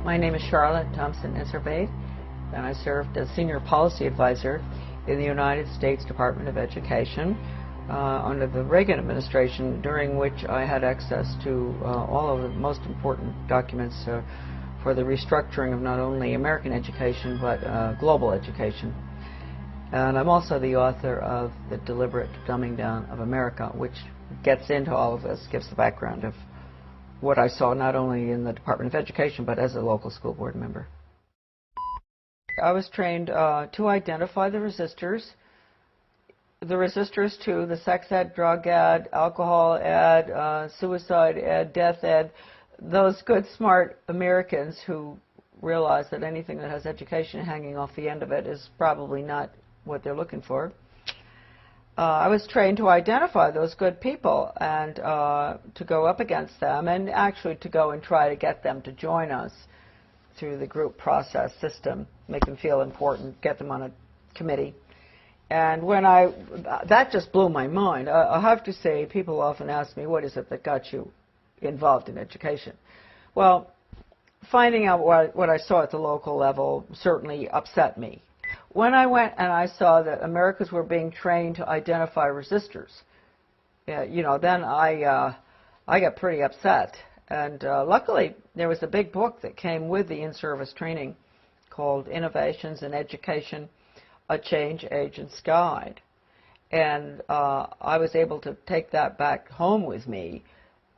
My name is Charlotte Thomson Iserbit, and I served as Senior Policy Advisor in the United States Department of Education under the Reagan administration, during which I had access to all of the most important documents for the restructuring of not only American education but global education. And I'm also the author of The Deliberate Dumbing Down of America, which gets into all of this, gives the background of what I saw not only in the Department of Education but as a local school board member. I was trained to identify the resistors to the sex ed, drug ed, alcohol ed, suicide ed, death ed, those good, smart Americans who realize that anything that has education hanging off the end of it is probably not what they're looking for. I was trained to identify those good people and to go up against them, and actually to go and try to get them to join us through the group process system, make them feel important, get them on a committee. And when that just blew my mind. I have to say, people often ask me, what is it that got you involved in education? Well, finding out what I saw at the local level certainly upset me. When I went and I saw that Americans were being trained to identify resistors, you know, then I got pretty upset. And luckily, there was a big book that came with the in-service training called Innovations in Education, A Change Agent's Guide. And I was able to take that back home with me.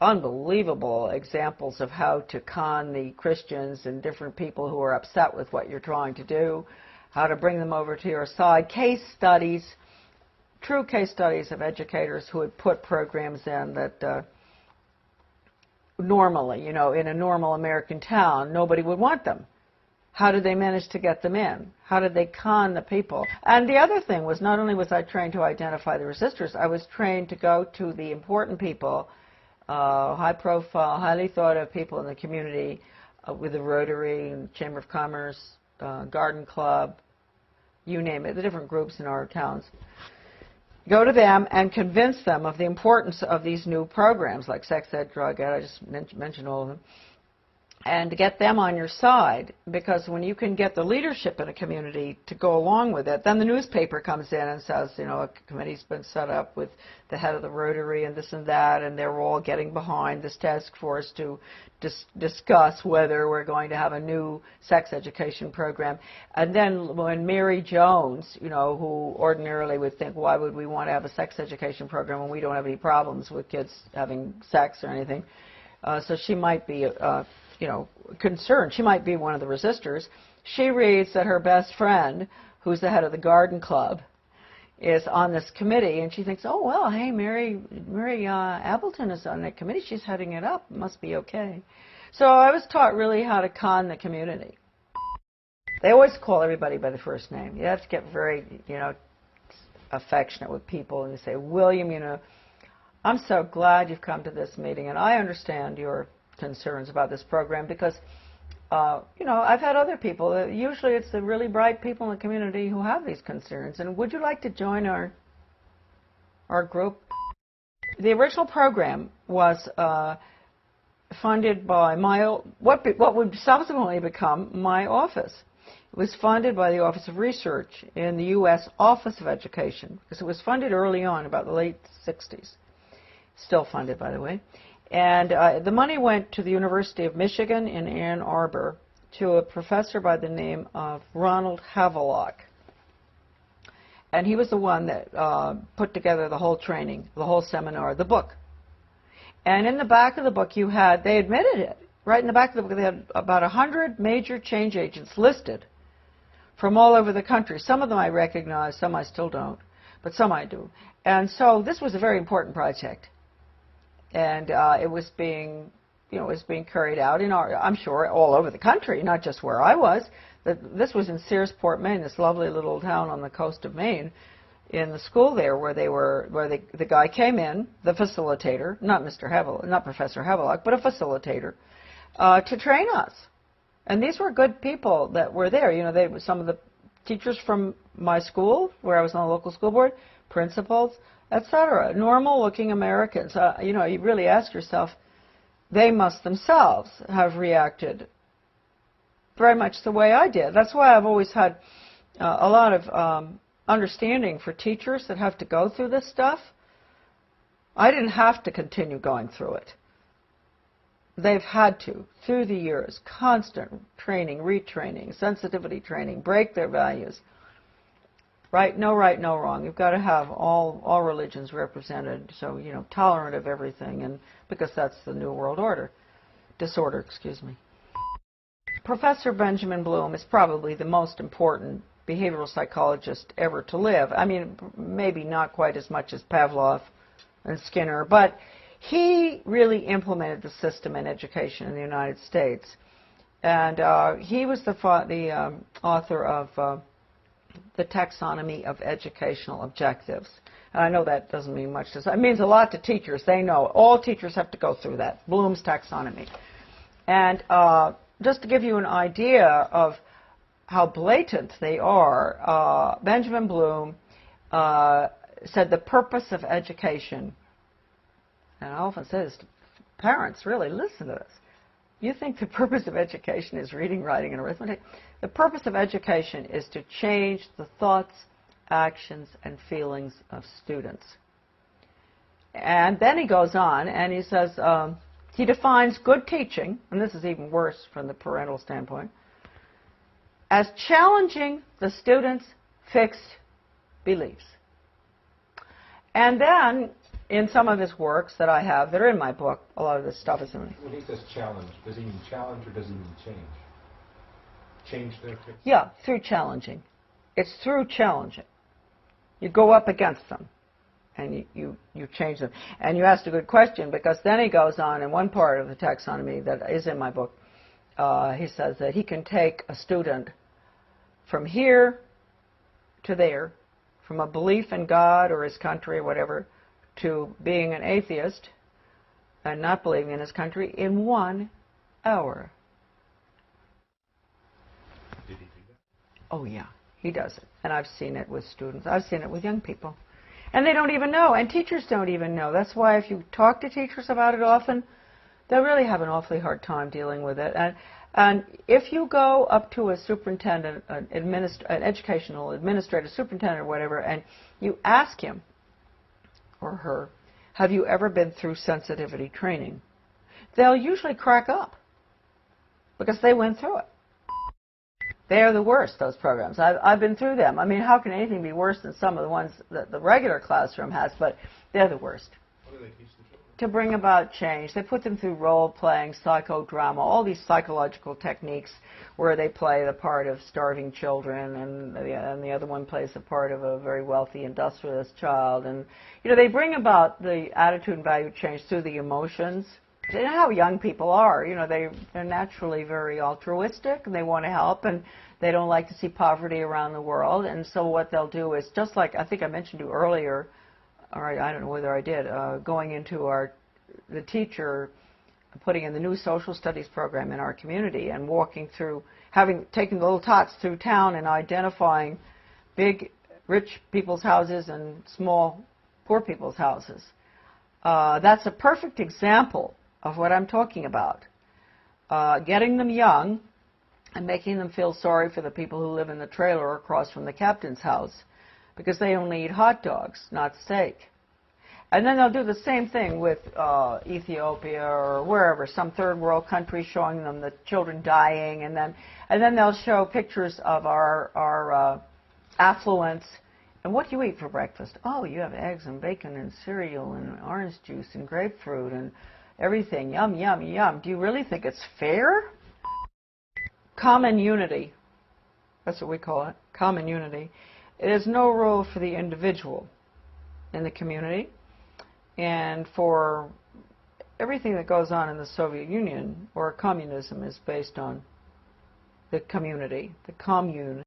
Unbelievable examples of how to con the Christians and different people who are upset with what you're trying to do, how to bring them over to your side, case studies, true case studies of educators who had put programs in that normally, you know, in a normal American town, nobody would want them. How did they manage to get them in? How did they con the people? And the other thing was, not only was I trained to identify the resistors, I was trained to go to the important people, high profile, highly thought of people in the community, with the Rotary, Chamber of Commerce, Garden Club, you name it, the different groups in our towns. Go to them and convince them of the importance of these new programs like sex ed, drug ed, I just mentioned all of them, and to get them on your side, because when you can get the leadership in a community to go along with it, then the newspaper comes in and says, you know, a committee's been set up with the head of the Rotary and this and that, and they're all getting behind this task force to discuss whether we're going to have a new sex education program. And then when Mary Jones, you know, who ordinarily would think, why would we want to have a sex education program when we don't have any problems with kids having sex or anything, so she might be you know, concerned. She might be one of the resistors. She reads that her best friend, who's the head of the Garden Club, is on this committee, and she thinks, oh, well, hey, Mary Appleton is on that committee. She's heading it up. It must be okay. So I was taught really how to con the community. They always call everybody by the first name. You have to get very, you know, affectionate with people, and you say, William, you know, I'm so glad you've come to this meeting, and I understand your concerns about this program, because you know, I've had other people, usually it's the really bright people in the community who have these concerns, and would you like to join our group? The original program was funded by what would subsequently become my office. It was funded by the Office of Research in the U.S. Office of Education, because it was funded early on, about the late 60s. Still funded, by the way. And the money went to the University of Michigan in Ann Arbor to a professor by the name of Ronald Reagan. And he was the one that put together the whole training, the whole seminar, the book. And in the back of the book you had, they admitted it, right in the back of the book, they had about 100 major change agents listed from all over the country. Some of them I recognize, some I still don't, but some I do. And so this was a very important project. And it was being, you know, it was being carried out in I'm sure, all over the country, not just where I was. This was in Searsport, Maine, this lovely little town on the coast of Maine, in the school there where the guy came in, the facilitator, not Professor Havelock, but a facilitator, to train us. And these were good people that were there. You know, some of the teachers from my school, where I was on the local school board, principals, etc. Normal-looking Americans. You know, you really ask yourself, they must themselves have reacted very much the way I did. That's why I've always had a lot of understanding for teachers that have to go through this stuff. I didn't have to continue going through it. They've had to, through the years, constant training, retraining, sensitivity training, break their values. Right, no wrong. You've got to have all religions represented, so, you know, tolerant of everything, and because that's the New World Order. Disorder, excuse me. Professor Benjamin Bloom is probably the most important behavioral psychologist ever to live. I mean, maybe not quite as much as Pavlov and Skinner, but he really implemented the system in education in the United States. And he was the author of the Taxonomy of Educational Objectives. And I know that doesn't mean much to us. It means a lot to teachers. They know. All teachers have to go through that, Bloom's Taxonomy. And just to give you an idea of how blatant they are, Benjamin Bloom said the purpose of education, and I often say this to parents, really, listen to this. You think the purpose of education is reading, writing, and arithmetic? The purpose of education is to change the thoughts, actions, and feelings of students. And then he goes on and he says, he defines good teaching, and this is even worse from the parental standpoint, as challenging the student's fixed beliefs. And then, in some of his works that I have, that are in my book, a lot of this stuff is in it. When he says challenge, does he mean challenge or does he mean change? Change their fixed? Yeah, through challenging. It's through challenging. You go up against them, and you change them. And you asked a good question, because then he goes on in one part of the taxonomy that is in my book. He says that he can take a student from here to there, from a belief in God or his country or whatever, to being an atheist and not believing in his country in 1 hour. Did he do that? Oh, yeah, he does it. And I've seen it with students. I've seen it with young people. And they don't even know, and teachers don't even know. That's why if you talk to teachers about it often, they'll really have an awfully hard time dealing with it. And if you go up to a superintendent, an educational administrator, superintendent or whatever, and you ask him or her, have you ever been through sensitivity training? They'll usually crack up because they went through it. They are the worst, those programs. I've been through them. I mean, how can anything be worse than some of the ones that the regular classroom has? But they're the worst. What do they teach the children? To bring about change. They put them through role-playing, psychodrama, all these psychological techniques where they play the part of starving children, and the other one plays the part of a very wealthy industrialist child. And, you know, they bring about the attitude and value change through the emotions. You know how young people are. You know, they're naturally very altruistic, and they want to help, and they don't like to see poverty around the world. And so what they'll do is, just like I think I mentioned to you earlier, all right, I don't know whether I did, going into the teacher, putting in the new social studies program in our community and walking through, taking the little tots through town and identifying big rich people's houses and small poor people's houses. That's a perfect example of what I'm talking about. Getting them young and making them feel sorry for the people who live in the trailer across from the captain's house, because they only eat hot dogs, not steak. And then they'll do the same thing with Ethiopia or wherever, some third world country, showing them the children dying, and then they'll show pictures of our affluence. And what do you eat for breakfast? Oh, you have eggs and bacon and cereal and orange juice and grapefruit and everything. Yum, yum, yum. Do you really think it's fair? Common unity. That's what we call it, common unity. It is no rule for the individual in the community, and for everything that goes on in the Soviet Union or communism is based on the community, the commune.